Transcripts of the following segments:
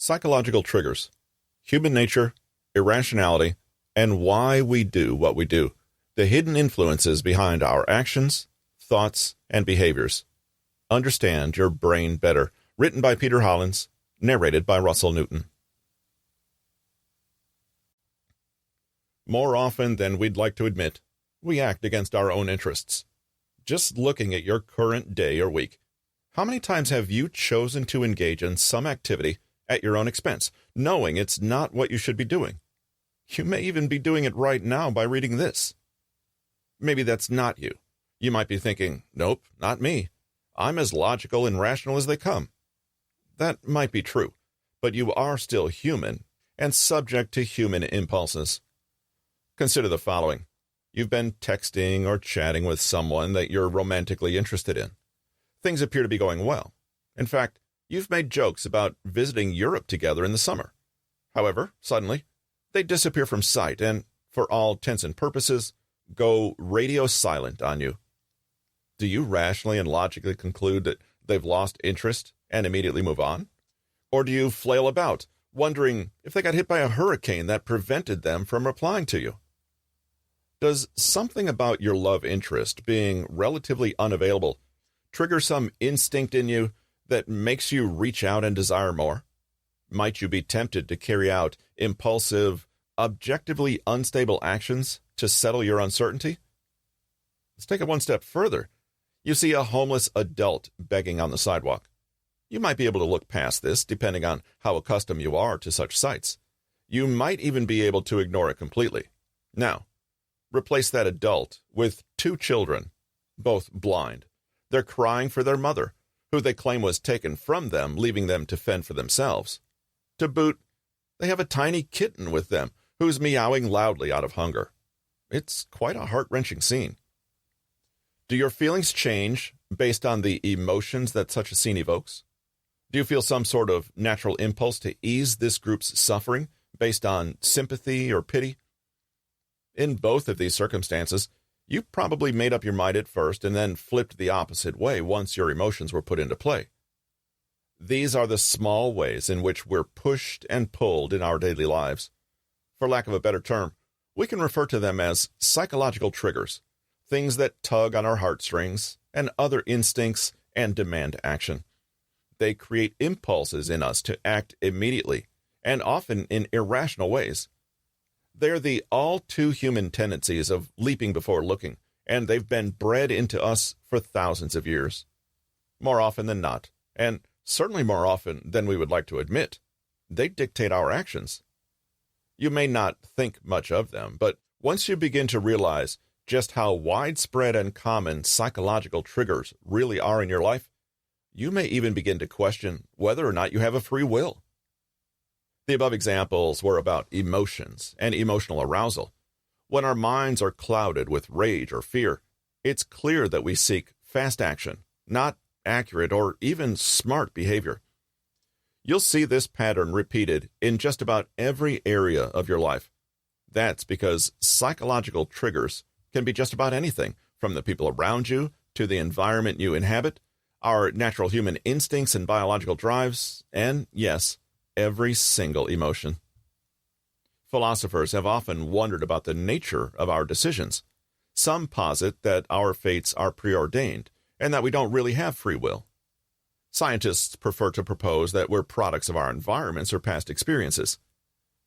Psychological triggers, human nature, irrationality, and why we do what we do. The hidden influences behind our actions, thoughts, and behaviors. Understand Your Brain Better. Written by Peter Hollins. Narrated by Russell Newton. More often than we'd like to admit, we act against our own interests. Just looking at your current day or week, how many times have you chosen to engage in some activity at your own expense, knowing it's not what you should be doing? You may even be doing it right now by reading this. Maybe that's not you. You might be thinking, nope, not me. I'm as logical and rational as they come. That might be true, but you are still human and subject to human impulses. Consider the following. You've been texting or chatting with someone that you're romantically interested in. Things appear to be going well. In fact, you've made jokes about visiting Europe together in the summer. However, suddenly, they disappear from sight and, for all intents and purposes, go radio silent on you. Do you rationally and logically conclude that they've lost interest and immediately move on? Or do you flail about, wondering if they got hit by a hurricane that prevented them from replying to you? Does something about your love interest being relatively unavailable trigger some instinct in you that makes you reach out and desire more? Might you be tempted to carry out impulsive, objectively unstable actions to settle your uncertainty? Let's take it one step further. You see a homeless adult begging on the sidewalk. You might be able to look past this, depending on how accustomed you are to such sights. You might even be able to ignore it completely. Now, replace that adult with two children, both blind. They're crying for their mother, who they claim was taken from them, leaving them to fend for themselves. To boot, they have a tiny kitten with them, who's meowing loudly out of hunger. It's quite a heart-wrenching scene. Do your feelings change based on the emotions that such a scene evokes? Do you feel some sort of natural impulse to ease this group's suffering based on sympathy or pity? In both of these circumstances, you probably made up your mind at first and then flipped the opposite way once your emotions were put into play. These are the small ways in which we're pushed and pulled in our daily lives. For lack of a better term, we can refer to them as psychological triggers, things that tug on our heartstrings and other instincts and demand action. They create impulses in us to act immediately and often in irrational ways. They're the all-too-human tendencies of leaping before looking, and they've been bred into us for thousands of years. More often than not, and certainly more often than we would like to admit, they dictate our actions. You may not think much of them, but once you begin to realize just how widespread and common psychological triggers really are in your life, you may even begin to question whether or not you have a free will. The above examples were about emotions and emotional arousal. When our minds are clouded with rage or fear, it's clear that we seek fast action, not accurate or even smart behavior. You'll see this pattern repeated in just about every area of your life. That's because psychological triggers can be just about anything, from the people around you to the environment you inhabit, our natural human instincts and biological drives, and, yes, every single emotion. Philosophers have often wondered about the nature of our decisions. Some posit that our fates are preordained and that we don't really have free will. Scientists prefer to propose that we're products of our environments or past experiences.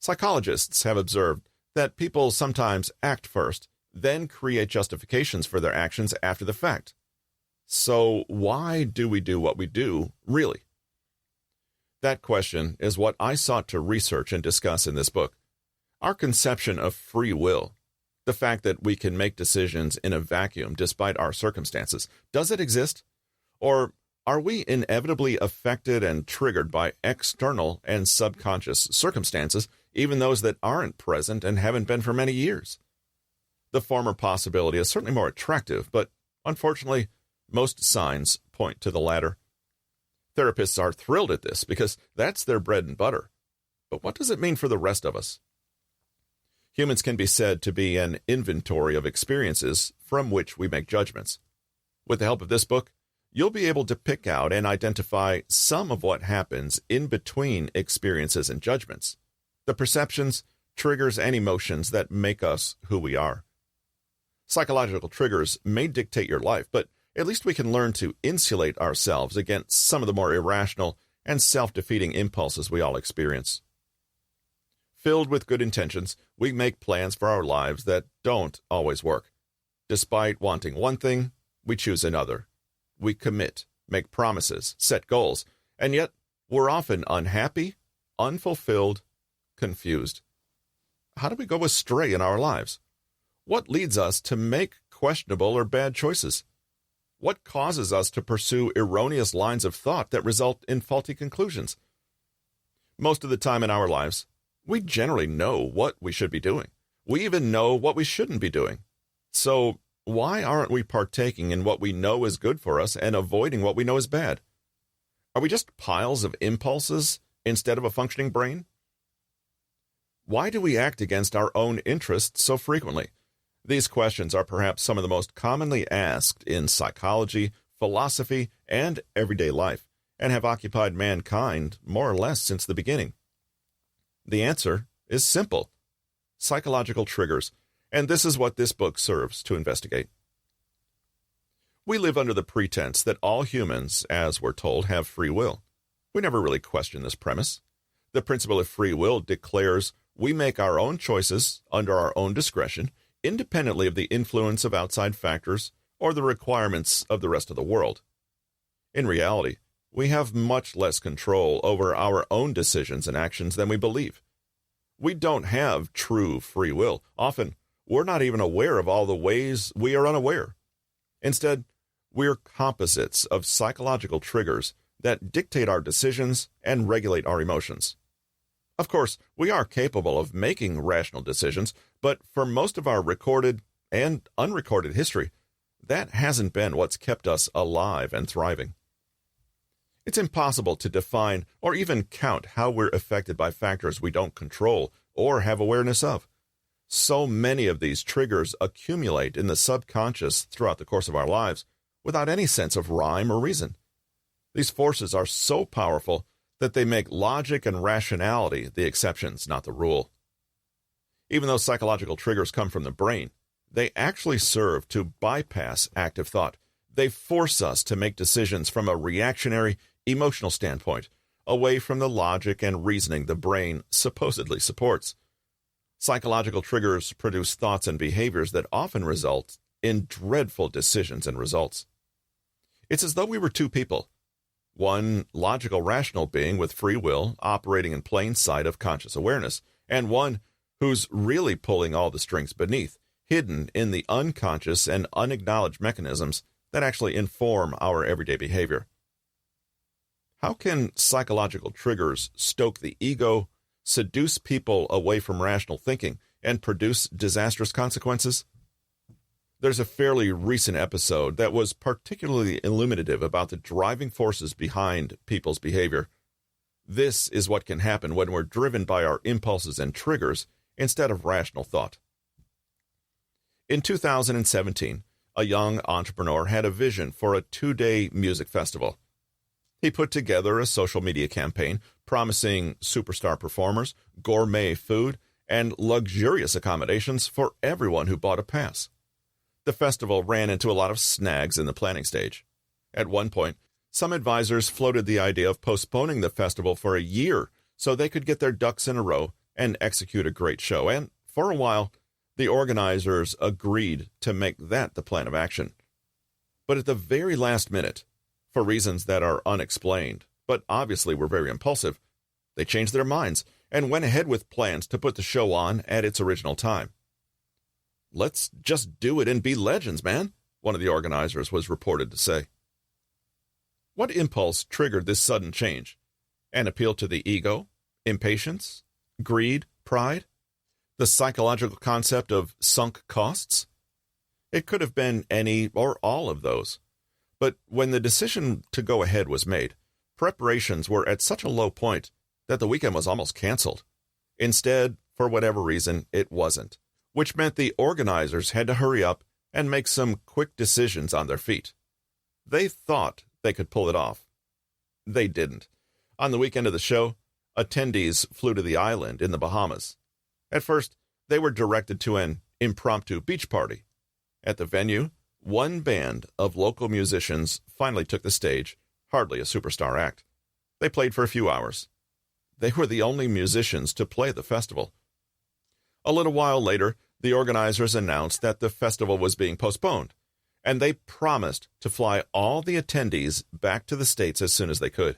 Psychologists have observed that people sometimes act first, then create justifications for their actions after the fact. So why do we do what we do, really? That question is what I sought to research and discuss in this book. Our conception of free will, the fact that we can make decisions in a vacuum despite our circumstances, does it exist? Or are we inevitably affected and triggered by external and subconscious circumstances, even those that aren't present and haven't been for many years? The former possibility is certainly more attractive, but unfortunately, most signs point to the latter. Therapists are thrilled at this because that's their bread and butter. But what does it mean for the rest of us? Humans can be said to be an inventory of experiences from which we make judgments. With the help of this book, you'll be able to pick out and identify some of what happens in between experiences and judgments, the perceptions, triggers, and emotions that make us who we are. Psychological triggers may dictate your life, but at least we can learn to insulate ourselves against some of the more irrational and self-defeating impulses we all experience. Filled with good intentions, we make plans for our lives that don't always work. Despite wanting one thing, we choose another. We commit, make promises, set goals, and yet we're often unhappy, unfulfilled, confused. How do we go astray in our lives? What leads us to make questionable or bad choices? What causes us to pursue erroneous lines of thought that result in faulty conclusions? Most of the time in our lives, we generally know what we should be doing. We even know what we shouldn't be doing. So why aren't we partaking in what we know is good for us and avoiding what we know is bad? Are we just piles of impulses instead of a functioning brain? Why do we act against our own interests so frequently? These questions are perhaps some of the most commonly asked in psychology, philosophy, and everyday life, and have occupied mankind more or less since the beginning. The answer is simple: psychological triggers, and this is what this book serves to investigate. We live under the pretense that all humans, as we're told, have free will. We never really question this premise. The principle of free will declares we make our own choices under our own discretion, independently of the influence of outside factors or the requirements of the rest of the world. In reality, we have much less control over our own decisions and actions than we believe. We don't have true free will. Often, we're not even aware of all the ways we are unaware. Instead, we're composites of psychological triggers that dictate our decisions and regulate our emotions. Of course, we are capable of making rational decisions, but for most of our recorded and unrecorded history, that hasn't been what's kept us alive and thriving. It's impossible to define or even count how we're affected by factors we don't control or have awareness of. So many of these triggers accumulate in the subconscious throughout the course of our lives without any sense of rhyme or reason. These forces are so powerful that they make logic and rationality the exceptions, not the rule. Even though psychological triggers come from the brain, they actually serve to bypass active thought. They force us to make decisions from a reactionary, emotional standpoint, away from the logic and reasoning the brain supposedly supports. Psychological triggers produce thoughts and behaviors that often result in dreadful decisions and results. It's as though we were two people. One logical, rational being with free will operating in plain sight of conscious awareness, and one who's really pulling all the strings beneath, hidden in the unconscious and unacknowledged mechanisms that actually inform our everyday behavior. How can psychological triggers stoke the ego, seduce people away from rational thinking, and produce disastrous consequences? There's a fairly recent episode that was particularly illuminative about the driving forces behind people's behavior. This is what can happen when we're driven by our impulses and triggers instead of rational thought. In 2017, a young entrepreneur had a vision for a 2-day music festival. He put together a social media campaign promising superstar performers, gourmet food, and luxurious accommodations for everyone who bought a pass. The festival ran into a lot of snags in the planning stage. At one point, some advisors floated the idea of postponing the festival for a year so they could get their ducks in a row and execute a great show. And for a while, the organizers agreed to make that the plan of action. But at the very last minute, for reasons that are unexplained, but obviously were very impulsive, they changed their minds and went ahead with plans to put the show on at its original time. "Let's just do it and be legends, man," one of the organizers was reported to say. What impulse triggered this sudden change? An appeal to the ego? Impatience? Greed? Pride? The psychological concept of sunk costs? It could have been any or all of those. But when the decision to go ahead was made, preparations were at such a low point that the weekend was almost canceled. Instead, for whatever reason, it wasn't, which meant the organizers had to hurry up and make some quick decisions on their feet. They thought they could pull it off. They didn't. On the weekend of the show, attendees flew to the island in the Bahamas. At first, they were directed to an impromptu beach party. At the venue, one band of local musicians finally took the stage, hardly a superstar act. They played for a few hours. They were the only musicians to play the festival. A little while later, the organizers announced that the festival was being postponed, and they promised to fly all the attendees back to the States as soon as they could.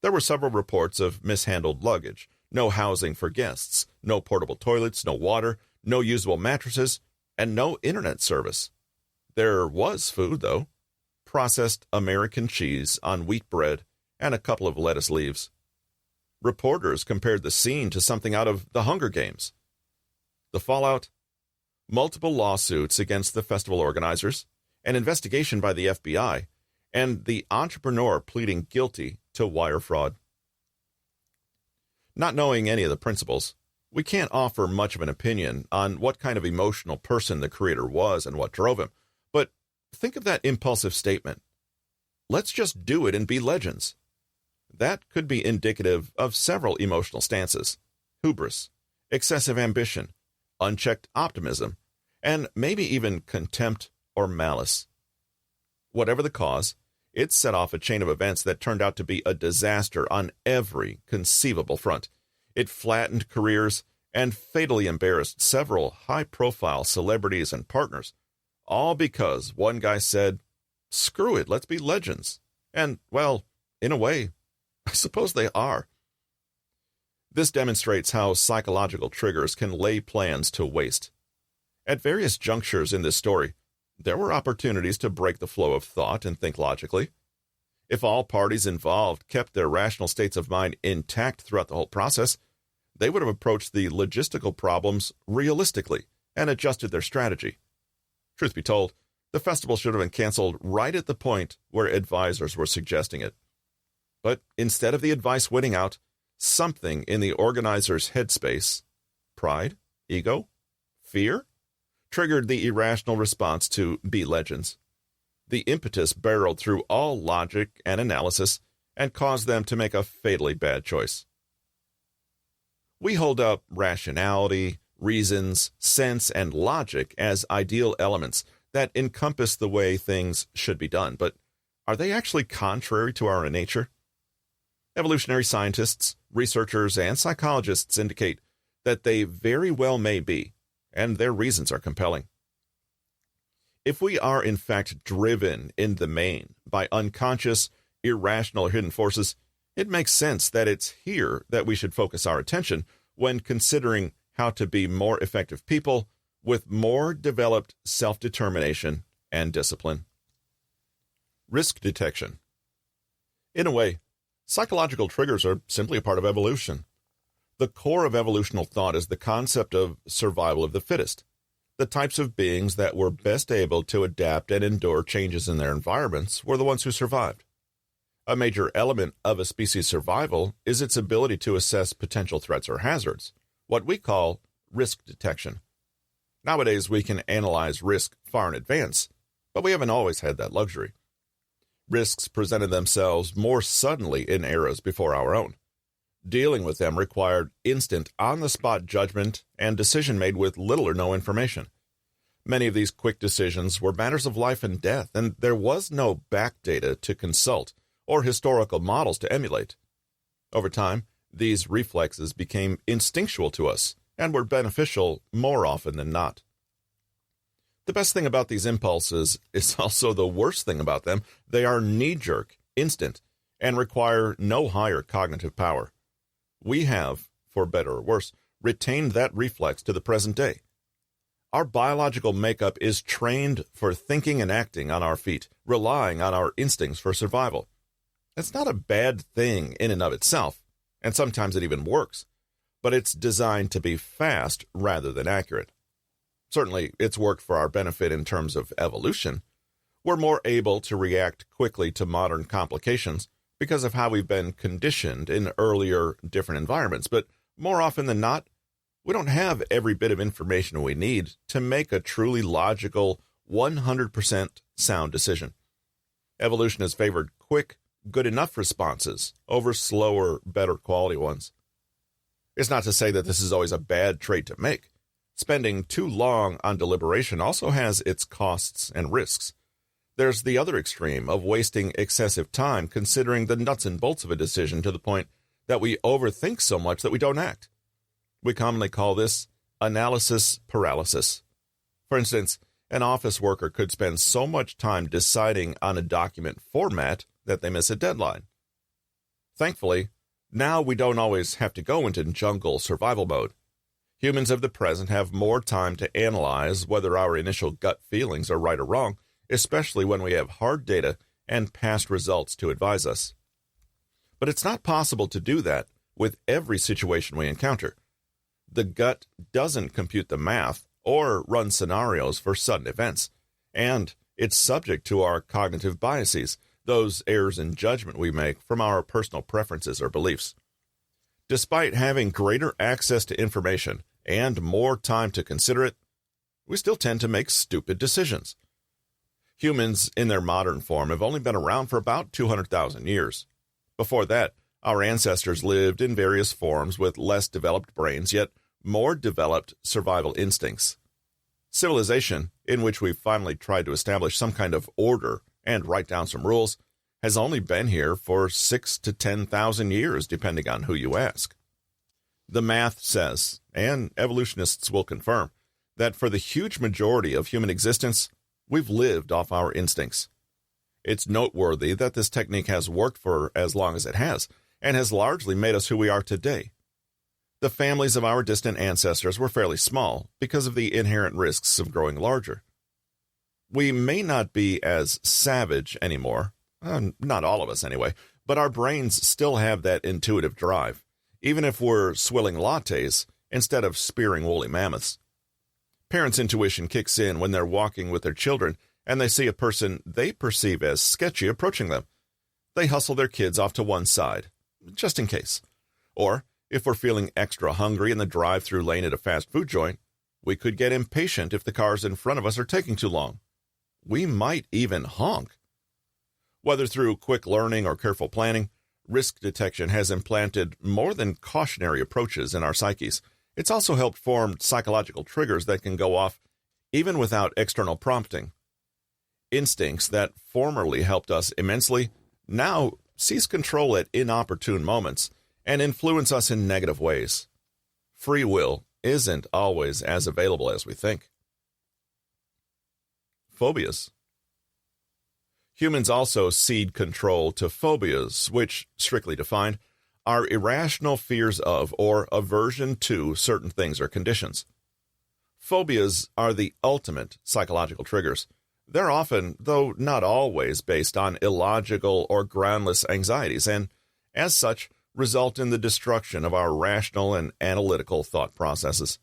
There were several reports of mishandled luggage, no housing for guests, no portable toilets, no water, no usable mattresses, and no internet service. There was food, though. Processed American cheese on wheat bread and a couple of lettuce leaves. Reporters compared the scene to something out of the Hunger Games. The fallout? Multiple lawsuits against the festival organizers, an investigation by the FBI, and the entrepreneur pleading guilty to wire fraud. Not knowing any of the principles, we can't offer much of an opinion on what kind of emotional person the creator was and what drove him. But think of that impulsive statement. Let's just do it and be legends. That could be indicative of several emotional stances: hubris, excessive ambition, unchecked optimism, and maybe even contempt or malice. Whatever the cause, it set off a chain of events that turned out to be a disaster on every conceivable front. It flattened careers and fatally embarrassed several high-profile celebrities and partners, all because one guy said, "Screw it, let's be legends." And, well, in a way, I suppose they are. This demonstrates how psychological triggers can lay plans to waste. At various junctures in this story, there were opportunities to break the flow of thought and think logically. If all parties involved kept their rational states of mind intact throughout the whole process, they would have approached the logistical problems realistically and adjusted their strategy. Truth be told, the festival should have been canceled right at the point where advisors were suggesting it. But instead of the advice winning out, something in the organizer's headspace, pride, ego, fear, triggered the irrational response to be legends. The impetus barreled through all logic and analysis and caused them to make a fatally bad choice. We hold up rationality, reasons, sense, and logic as ideal elements that encompass the way things should be done, but are they actually contrary to our nature? Evolutionary scientists, researchers, and psychologists indicate that they very well may be, and their reasons are compelling. If we are in fact driven in the main by unconscious, irrational or hidden forces, it makes sense that it's here that we should focus our attention when considering how to be more effective people with more developed self-determination and discipline. Risk detection. In a way, psychological triggers are simply a part of evolution. The core of evolutional thought is the concept of survival of the fittest. The types of beings that were best able to adapt and endure changes in their environments were the ones who survived. A major element of a species' survival is its ability to assess potential threats or hazards, what we call risk detection. Nowadays, we can analyze risk far in advance, but we haven't always had that luxury. Risks presented themselves more suddenly in eras before our own. Dealing with them required instant, on-the-spot judgment and decision made with little or no information. Many of these quick decisions were matters of life and death, and there was no back data to consult or historical models to emulate. Over time, these reflexes became instinctual to us and were beneficial more often than not. The best thing about these impulses is also the worst thing about them. They are knee-jerk, instant, and require no higher cognitive power. We have, for better or worse, retained that reflex to the present day. Our biological makeup is trained for thinking and acting on our feet, relying on our instincts for survival. It's not a bad thing in and of itself, and sometimes it even works, but it's designed to be fast rather than accurate. Certainly, it's worked for our benefit in terms of evolution. We're more able to react quickly to modern complications because of how we've been conditioned in earlier, different environments, but more often than not, we don't have every bit of information we need to make a truly logical, 100% sound decision. Evolution has favored quick, good enough responses over slower, better quality ones. It's not to say that this is always a bad trait to make. Spending too long on deliberation also has its costs and risks. There's the other extreme of wasting excessive time considering the nuts and bolts of a decision to the point that we overthink so much that we don't act. We commonly call this analysis paralysis. For instance, an office worker could spend so much time deciding on a document format that they miss a deadline. Thankfully, now we don't always have to go into jungle survival mode. Humans of the present have more time to analyze whether our initial gut feelings are right or wrong, especially when we have hard data and past results to advise us. But it's not possible to do that with every situation we encounter. The gut doesn't compute the math or run scenarios for sudden events, and it's subject to our cognitive biases, those errors in judgment we make from our personal preferences or beliefs. Despite having greater access to information and more time to consider it, we still tend to make stupid decisions. Humans in their modern form have only been around for about 200,000 years. Before that, our ancestors lived in various forms with less developed brains, yet more developed survival instincts. Civilization, in which we've finally tried to establish some kind of order and write down some rules, has only been here for 6,000 to 10,000 years, depending on who you ask. The math says, and evolutionists will confirm, that for the huge majority of human existence, we've lived off our instincts. It's noteworthy that this technique has worked for as long as it has, and has largely made us who we are today. The families of our distant ancestors were fairly small because of the inherent risks of growing larger. We may not be as savage anymore, not all of us anyway, but our brains still have that intuitive drive, even if we're swilling lattes instead of spearing woolly mammoths. Parents' intuition kicks in when they're walking with their children and they see a person they perceive as sketchy approaching them. They hustle their kids off to one side, just in case. Or, if we're feeling extra hungry in the drive-through lane at a fast food joint, we could get impatient if the cars in front of us are taking too long. We might even honk. Whether through quick learning or careful planning, risk detection has implanted more than cautionary approaches in our psyches. It's also helped form psychological triggers that can go off even without external prompting. Instincts that formerly helped us immensely now seize control at inopportune moments and influence us in negative ways. Free will isn't always as available as we think. Phobias. Humans also cede control to phobias, which, strictly defined, are irrational fears of or aversion to certain things or conditions. Phobias are the ultimate psychological triggers. They're often, though not always, based on illogical or groundless anxieties, and, as such, result in the destruction of our rational and analytical thought processes.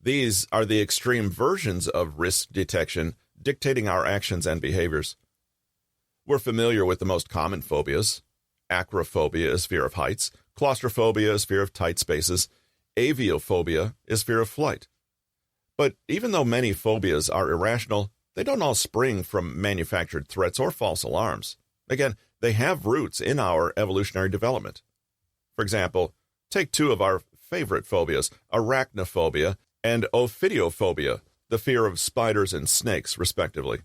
These are the extreme versions of risk detection dictating our actions and behaviors. We're familiar with the most common phobias. Acrophobia is fear of heights. Claustrophobia is fear of tight spaces. Aviophobia is fear of flight. But even though many phobias are irrational, they don't all spring from manufactured threats or false alarms. Again, they have roots in our evolutionary development. For example, take two of our favorite phobias, arachnophobia and ophidiophobia, the fear of spiders and snakes, respectively.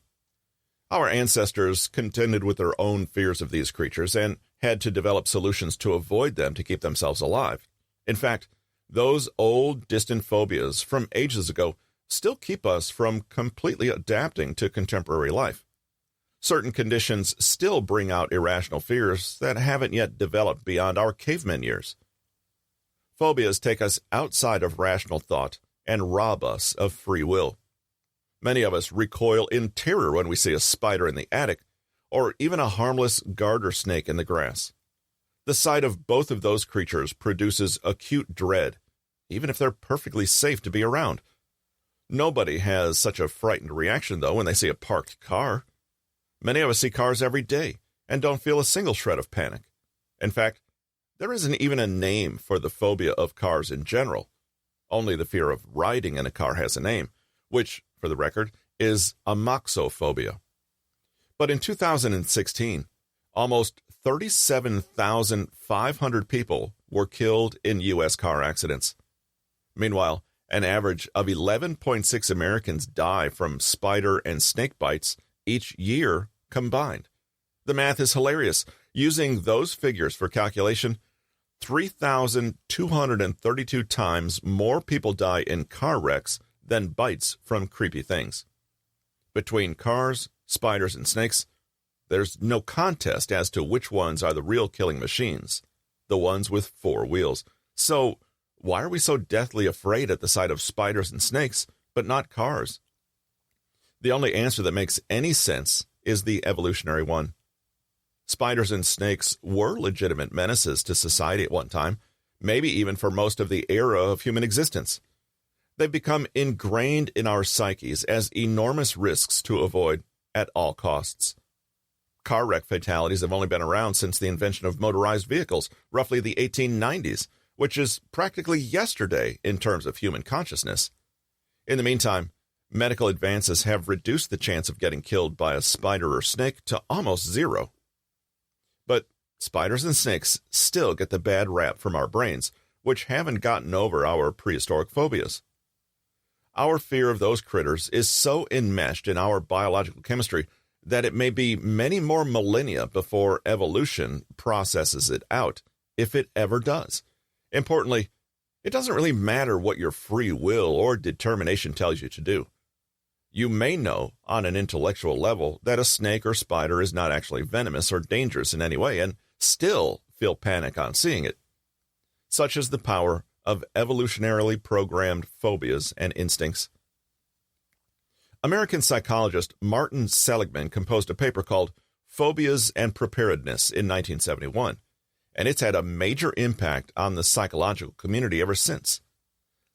Our ancestors contended with their own fears of these creatures and had to develop solutions to avoid them to keep themselves alive. In fact, those old, distant phobias from ages ago still keep us from completely adapting to contemporary life. Certain conditions still bring out irrational fears that haven't yet developed beyond our caveman years. Phobias take us outside of rational thought and rob us of free will. Many of us recoil in terror when we see a spider in the attic, or even a harmless garter snake in the grass. The sight of both of those creatures produces acute dread, even if they're perfectly safe to be around. Nobody has such a frightened reaction, though, when they see a parked car. Many of us see cars every day and don't feel a single shred of panic. In fact, there isn't even a name for the phobia of cars in general. Only the fear of riding in a car has a name, which, for the record, is amoxophobia. But in 2016, almost 37,500 people were killed in U.S. car accidents. Meanwhile, an average of 11.6 Americans die from spider and snake bites each year combined. The math is hilarious. Using those figures for calculation, 3,232 times more people die in car wrecks than bites from creepy things. Between cars, spiders, and snakes, there's no contest as to which ones are the real killing machines, the ones with four wheels. So, why are we so deathly afraid at the sight of spiders and snakes, but not cars? The only answer that makes any sense is the evolutionary one. Spiders and snakes were legitimate menaces to society at one time, maybe even for most of the era of human existence. They've become ingrained in our psyches as enormous risks to avoid at all costs. Car wreck fatalities have only been around since the invention of motorized vehicles, roughly the 1890s, which is practically yesterday in terms of human consciousness. In the meantime, medical advances have reduced the chance of getting killed by a spider or snake to almost zero. But spiders and snakes still get the bad rap from our brains, which haven't gotten over our prehistoric phobias. Our fear of those critters is so enmeshed in our biological chemistry that it may be many more millennia before evolution processes it out, if it ever does. Importantly, it doesn't really matter what your free will or determination tells you to do. You may know on an intellectual level that a snake or spider is not actually venomous or dangerous in any way and still feel panic on seeing it. Such is the power of evolutionarily programmed phobias and instincts. American psychologist Martin Seligman composed a paper called Phobias and Preparedness in 1971, and it's had a major impact on the psychological community ever since.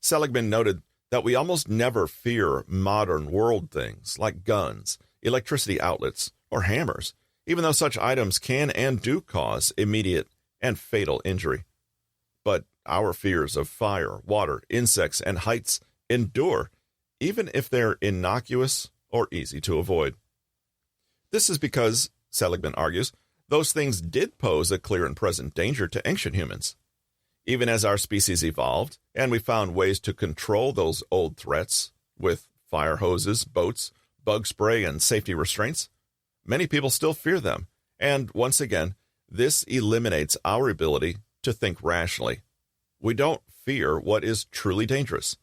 Seligman noted that we almost never fear modern world things like guns, electricity outlets, or hammers, even though such items can and do cause immediate and fatal injury. But our fears of fire, water, insects, and heights endure, even if they're innocuous or easy to avoid. This is because, Seligman argues, those things did pose a clear and present danger to ancient humans. Even as our species evolved, and we found ways to control those old threats with fire hoses, boats, bug spray, and safety restraints, many people still fear them, and once again, this eliminates our ability to think rationally. We don't fear what is truly dangerous.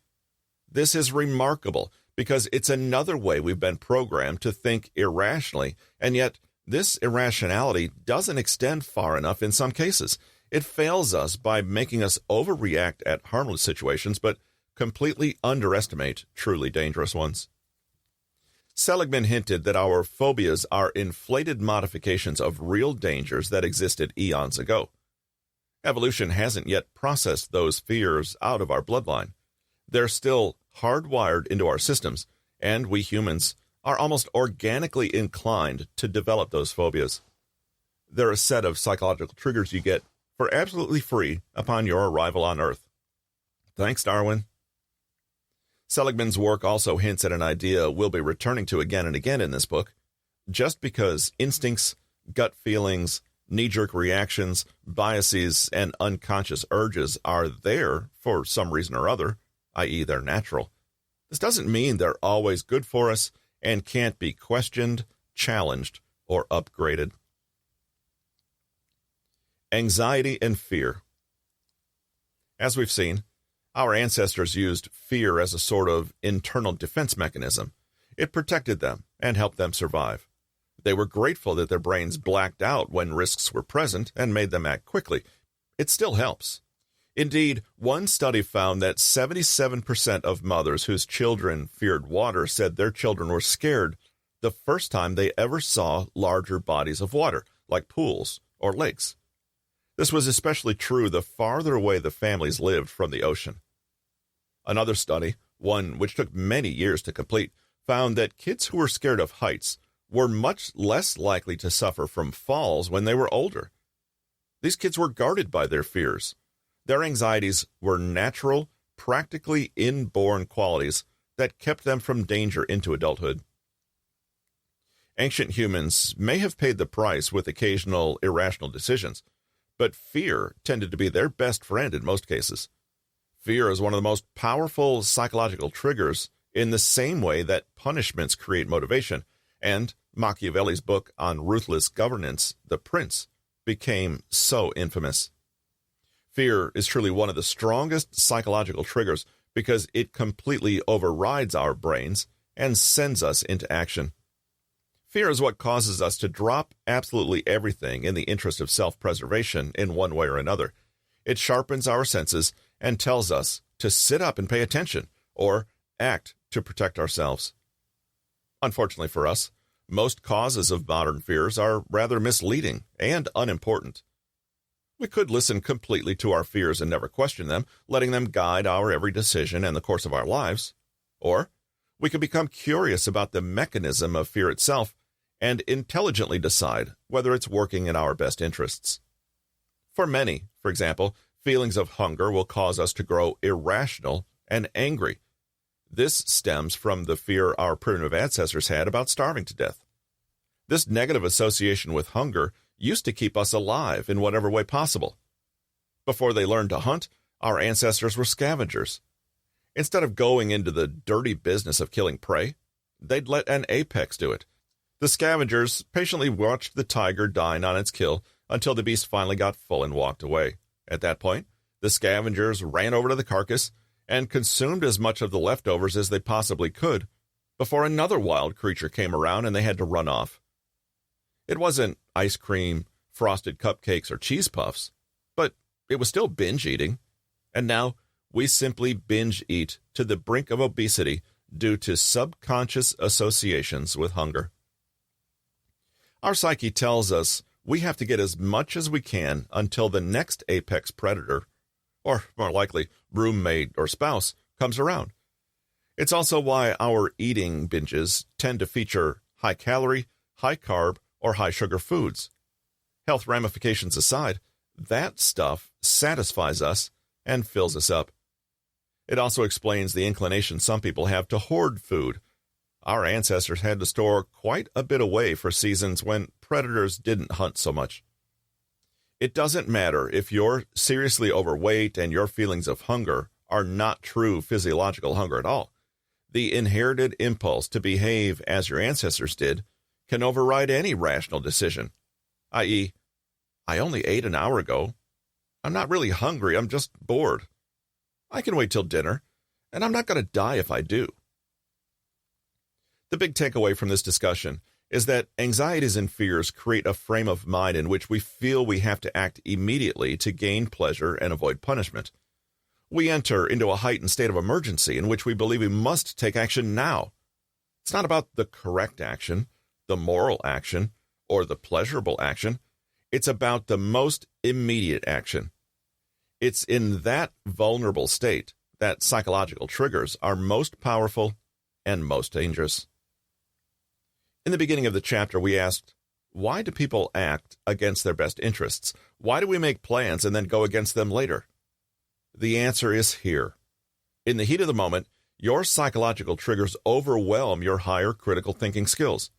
This is remarkable because it's another way we've been programmed to think irrationally, and yet this irrationality doesn't extend far enough in some cases. It fails us by making us overreact at harmless situations, but completely underestimate truly dangerous ones. Seligman hinted that our phobias are inflated modifications of real dangers that existed eons ago. Evolution hasn't yet processed those fears out of our bloodline. They're still hardwired into our systems, and we humans are almost organically inclined to develop those phobias. They're a set of psychological triggers you get for absolutely free upon your arrival on Earth. Thanks, Darwin. Seligman's work also hints at an idea we'll be returning to again and again in this book. Just because instincts, gut feelings, knee-jerk reactions, biases, and unconscious urges are there for some reason or other, i.e. they're natural, this doesn't mean they're always good for us and can't be questioned, challenged, or upgraded. Anxiety and fear. As we've seen, our ancestors used fear as a sort of internal defense mechanism. It protected them and helped them survive. They were grateful that their brains blacked out when risks were present and made them act quickly. It still helps. Indeed, one study found that 77% of mothers whose children feared water said their children were scared the first time they ever saw larger bodies of water, like pools or lakes. This was especially true the farther away the families lived from the ocean. Another study, one which took many years to complete, found that kids who were scared of heights were much less likely to suffer from falls when they were older. These kids were guarded by their fears. Their anxieties were natural, practically inborn qualities that kept them from danger into adulthood. Ancient humans may have paid the price with occasional irrational decisions, but fear tended to be their best friend in most cases. Fear is one of the most powerful psychological triggers in the same way that punishments create motivation, and Machiavelli's book on ruthless governance, The Prince, became so infamous. Fear is truly one of the strongest psychological triggers because it completely overrides our brains and sends us into action. Fear is what causes us to drop absolutely everything in the interest of self-preservation in one way or another. It sharpens our senses and tells us to sit up and pay attention, or act to protect ourselves. Unfortunately for us, most causes of modern fears are rather misleading and unimportant. We could listen completely to our fears and never question them, letting them guide our every decision and the course of our lives. Or we could become curious about the mechanism of fear itself and intelligently decide whether it's working in our best interests. For many, for example, feelings of hunger will cause us to grow irrational and angry. This stems from the fear our primitive ancestors had about starving to death. This negative association with hunger used to keep us alive in whatever way possible. Before they learned to hunt, our ancestors were scavengers. Instead of going into the dirty business of killing prey, they'd let an apex do it. The scavengers patiently watched the tiger dine on its kill until the beast finally got full and walked away. At that point, the scavengers ran over to the carcass and consumed as much of the leftovers as they possibly could before another wild creature came around and they had to run off. It wasn't ice cream, frosted cupcakes, or cheese puffs, but it was still binge eating. And now we simply binge eat to the brink of obesity due to subconscious associations with hunger. Our psyche tells us we have to get as much as we can until the next apex predator, or more likely roommate or spouse, comes around. It's also why our eating binges tend to feature high-calorie, high-carb, or high-sugar foods. Health ramifications aside, that stuff satisfies us and fills us up. It also explains the inclination some people have to hoard food. Our ancestors had to store quite a bit away for seasons when predators didn't hunt so much. It doesn't matter if you're seriously overweight and your feelings of hunger are not true physiological hunger at all. The inherited impulse to behave as your ancestors did can override any rational decision, i.e., I only ate an hour ago. I'm not really hungry, I'm just bored. I can wait till dinner, and I'm not going to die if I do. The big takeaway from this discussion is that anxieties and fears create a frame of mind in which we feel we have to act immediately to gain pleasure and avoid punishment. We enter into a heightened state of emergency in which we believe we must take action now. It's not about the correct action, the moral action, or the pleasurable action. It's about the most immediate action. It's in that vulnerable state that psychological triggers are most powerful and most dangerous. In the beginning of the chapter, we asked, why do people act against their best interests? Why do we make plans and then go against them later? The answer is here. In the heat of the moment, your psychological triggers overwhelm your higher critical thinking skills.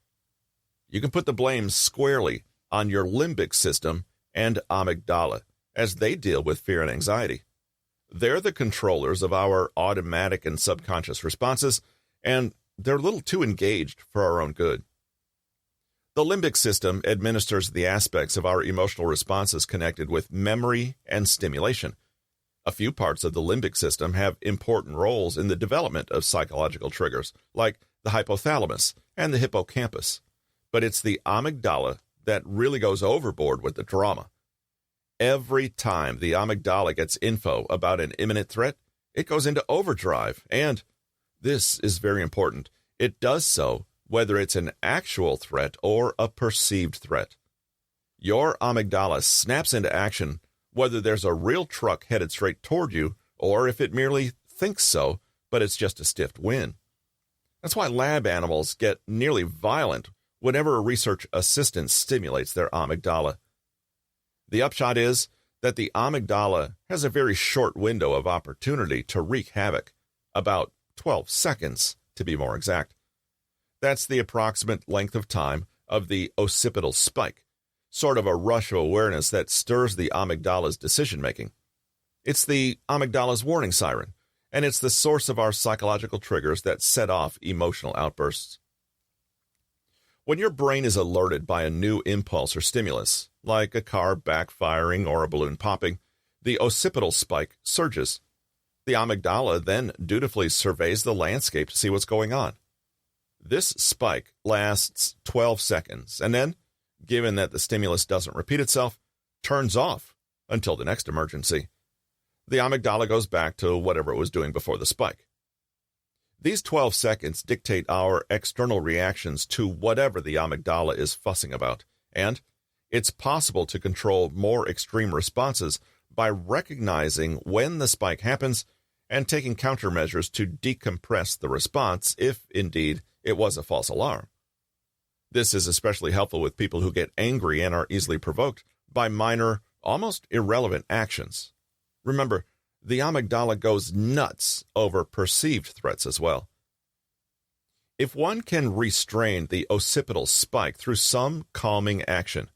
You can put the blame squarely on your limbic system and amygdala, as they deal with fear and anxiety. They're the controllers of our automatic and subconscious responses, and they're a little too engaged for our own good. The limbic system administers the aspects of our emotional responses connected with memory and stimulation. A few parts of the limbic system have important roles in the development of psychological triggers, like the hypothalamus and the hippocampus. But it's the amygdala that really goes overboard with the drama. Every time the amygdala gets info about an imminent threat, it goes into overdrive, and, this is very important, it does so whether it's an actual threat or a perceived threat. Your amygdala snaps into action whether there's a real truck headed straight toward you, or if it merely thinks so, but it's just a stiff wind. That's why lab animals get nearly violent whenever a research assistant stimulates their amygdala. The upshot is that the amygdala has a very short window of opportunity to wreak havoc, about 12 seconds to be more exact. That's the approximate length of time of the occipital spike, sort of a rush of awareness that stirs the amygdala's decision-making. It's the amygdala's warning siren, and it's the source of our psychological triggers that set off emotional outbursts. When your brain is alerted by a new impulse or stimulus, like a car backfiring or a balloon popping, the occipital spike surges. The amygdala then dutifully surveys the landscape to see what's going on. This spike lasts 12 seconds, and then, given that the stimulus doesn't repeat itself, turns off until the next emergency. The amygdala goes back to whatever it was doing before the spike. These 12 seconds dictate our external reactions to whatever the amygdala is fussing about, and it's possible to control more extreme responses by recognizing when the spike happens and taking countermeasures to decompress the response if, indeed, it was a false alarm. This is especially helpful with people who get angry and are easily provoked by minor, almost irrelevant actions. Remember, the amygdala goes nuts over perceived threats as well. If one can restrain the occipital spike through some calming action,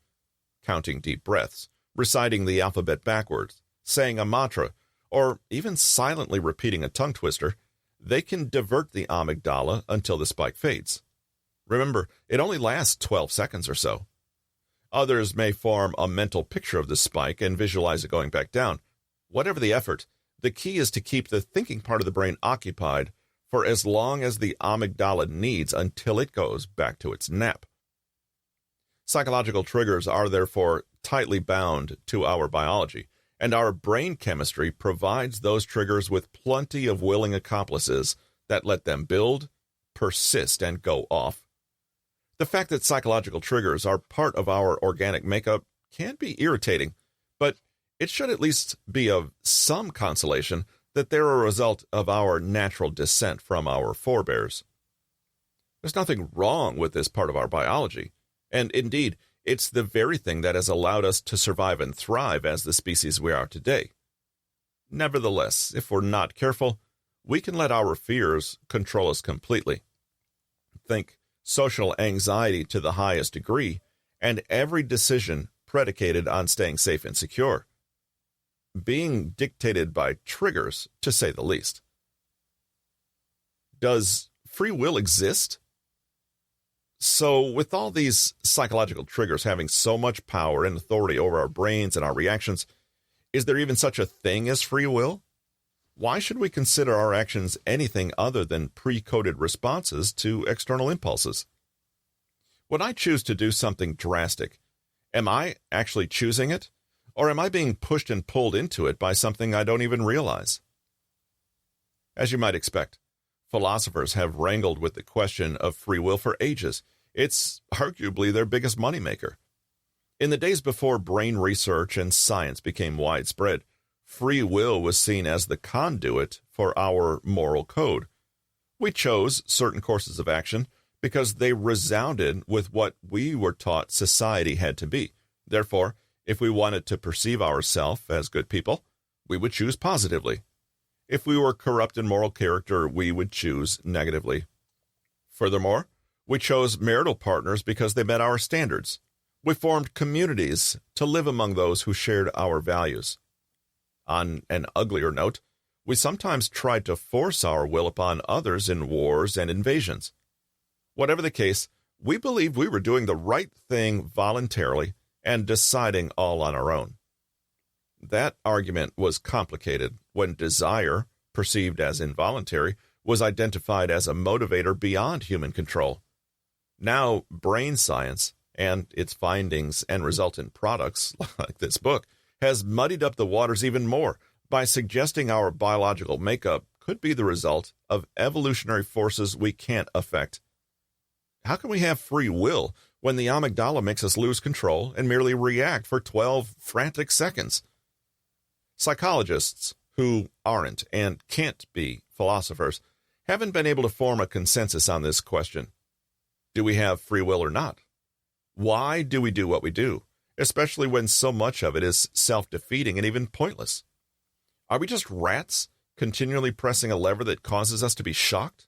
counting deep breaths, reciting the alphabet backwards, saying a mantra, or even silently repeating a tongue twister, they can divert the amygdala until the spike fades. Remember, it only lasts 12 seconds or so. Others may form a mental picture of the spike and visualize it going back down. Whatever the effort, the key is to keep the thinking part of the brain occupied for as long as the amygdala needs until it goes back to its nap. Psychological triggers are therefore tightly bound to our biology, and our brain chemistry provides those triggers with plenty of willing accomplices that let them build, persist, and go off. The fact that psychological triggers are part of our organic makeup can be irritating, but it should at least be of some consolation that they're a result of our natural descent from our forebears. There's nothing wrong with this part of our biology, and indeed, it's the very thing that has allowed us to survive and thrive as the species we are today. Nevertheless, if we're not careful, we can let our fears control us completely. Think social anxiety to the highest degree, and every decision predicated on staying safe and secure. Being dictated by triggers, to say the least. Does free will exist? So, with all these psychological triggers having so much power and authority over our brains and our reactions, is there even such a thing as free will? Why should we consider our actions anything other than pre-coded responses to external impulses? When I choose to do something drastic, am I actually choosing it? Or am I being pushed and pulled into it by something I don't even realize? As you might expect, philosophers have wrangled with the question of free will for ages. It's arguably their biggest moneymaker. In the days before brain research and science became widespread, free will was seen as the conduit for our moral code. We chose certain courses of action because they resounded with what we were taught society had to be. Therefore, if we wanted to perceive ourselves as good people, we would choose positively. If we were corrupt in moral character, we would choose negatively. Furthermore, we chose marital partners because they met our standards. We formed communities to live among those who shared our values. On an uglier note, we sometimes tried to force our will upon others in wars and invasions. Whatever the case, we believed we were doing the right thing voluntarily and deciding all on our own. That argument was complicated when desire, perceived as involuntary, was identified as a motivator beyond human control. Now, brain science and its findings and resultant products, like this book, has muddied up the waters even more by suggesting our biological makeup could be the result of evolutionary forces we can't affect. How can we have free will when the amygdala makes us lose control and merely react for 12 frantic seconds? Psychologists, who aren't and can't be philosophers, haven't been able to form a consensus on this question. Do we have free will or not? Why do we do what we do, especially when so much of it is self-defeating and even pointless? Are we just rats continually pressing a lever that causes us to be shocked?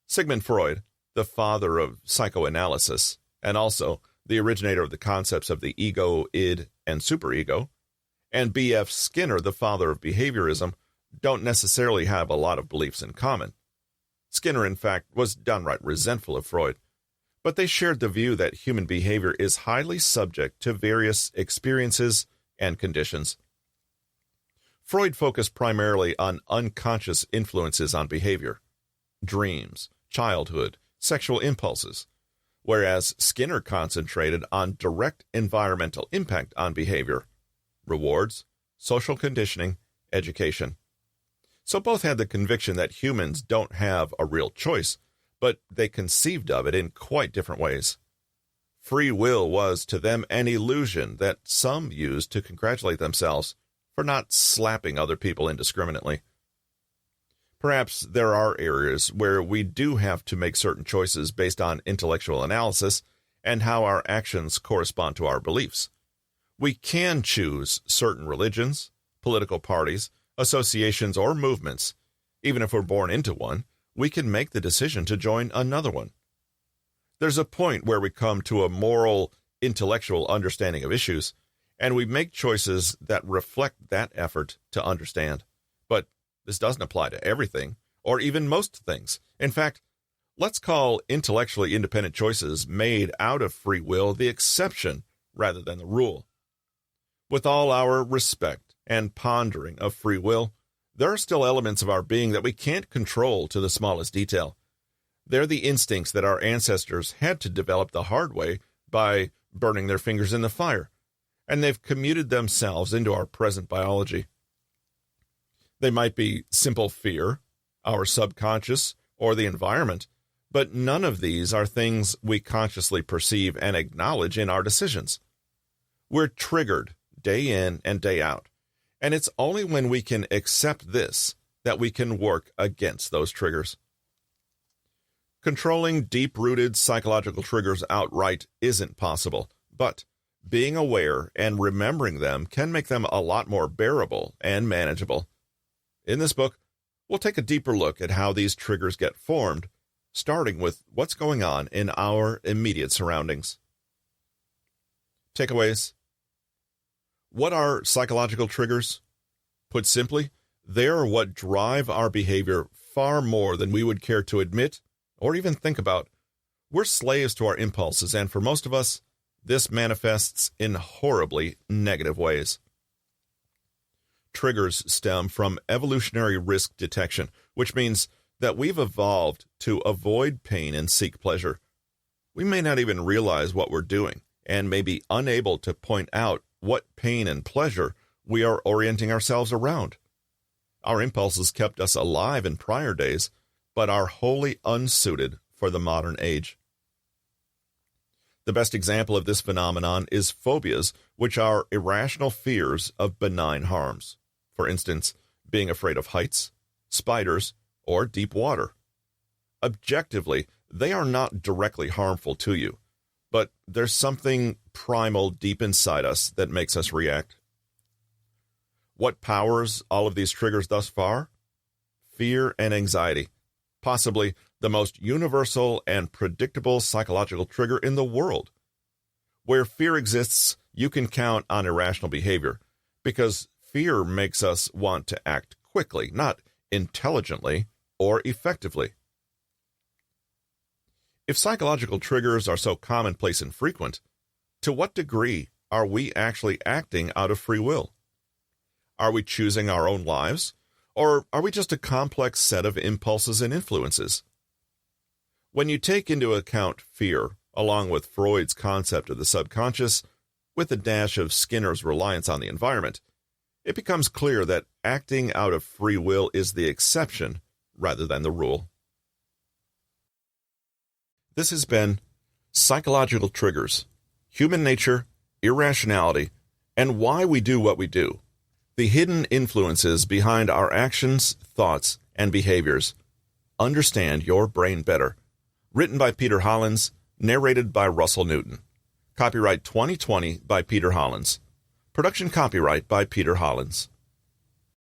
Sigmund Freud, the father of psychoanalysis, and also the originator of the concepts of the ego, id, and superego, and B.F. Skinner, the father of behaviorism, don't necessarily have a lot of beliefs in common. Skinner, in fact, was downright resentful of Freud, but they shared the view that human behavior is highly subject to various experiences and conditions. Freud focused primarily on unconscious influences on behavior, dreams, childhood, sexual impulses, whereas Skinner concentrated on direct environmental impact on behavior, rewards, social conditioning, education. So both had the conviction that humans don't have a real choice, but they conceived of it in quite different ways. Free will was to them an illusion that some used to congratulate themselves for not slapping other people indiscriminately. Perhaps there are areas where we do have to make certain choices based on intellectual analysis and how our actions correspond to our beliefs. We can choose certain religions, political parties, associations, or movements. Even if we're born into one, we can make the decision to join another one. There's a point where we come to a moral, intellectual understanding of issues, and we make choices that reflect that effort to understand. But this doesn't apply to everything, or even most things. In fact, let's call intellectually independent choices made out of free will the exception rather than the rule. With all our respect and pondering of free will, there are still elements of our being that we can't control to the smallest detail. They're the instincts that our ancestors had to develop the hard way by burning their fingers in the fire, and they've commuted themselves into our present biology. They might be simple fear, our subconscious, or the environment, but none of these are things we consciously perceive and acknowledge in our decisions. We're triggered day in and day out, and it's only when we can accept this that we can work against those triggers. Controlling deep-rooted psychological triggers outright isn't possible, but being aware and remembering them can make them a lot more bearable and manageable. In this book, we'll take a deeper look at how these triggers get formed, starting with what's going on in our immediate surroundings. Takeaways. What are psychological triggers? Put simply, they are what drive our behavior far more than we would care to admit or even think about. We're slaves to our impulses, and for most of us, this manifests in horribly negative ways. Triggers stem from evolutionary risk detection, which means that we've evolved to avoid pain and seek pleasure. We may not even realize what we're doing, and may be unable to point out what pain and pleasure we are orienting ourselves around. Our impulses kept us alive in prior days, but are wholly unsuited for the modern age. The best example of this phenomenon is phobias, which are irrational fears of benign harms. For instance, being afraid of heights, spiders, or deep water. Objectively, they are not directly harmful to you, but there's something primal deep inside us that makes us react. What powers all of these triggers thus far? Fear and anxiety, possibly the most universal and predictable psychological trigger in the world. Where fear exists, you can count on irrational behavior, because fear makes us want to act quickly, not intelligently or effectively. If psychological triggers are so commonplace and frequent, to what degree are we actually acting out of free will? Are we choosing our own lives, or are we just a complex set of impulses and influences? When you take into account fear, along with Freud's concept of the subconscious, with a dash of Skinner's reliance on the environment, it becomes clear that acting out of free will is the exception rather than the rule. This has been Psychological Triggers, Human Nature, Irrationality, and Why We Do What We Do. The hidden influences behind our actions, thoughts, and behaviors. Understand your brain better. Written by Peter Hollins, narrated by Russell Newton. Copyright 2020 by Peter Hollins. Production copyright by Peter Hollins.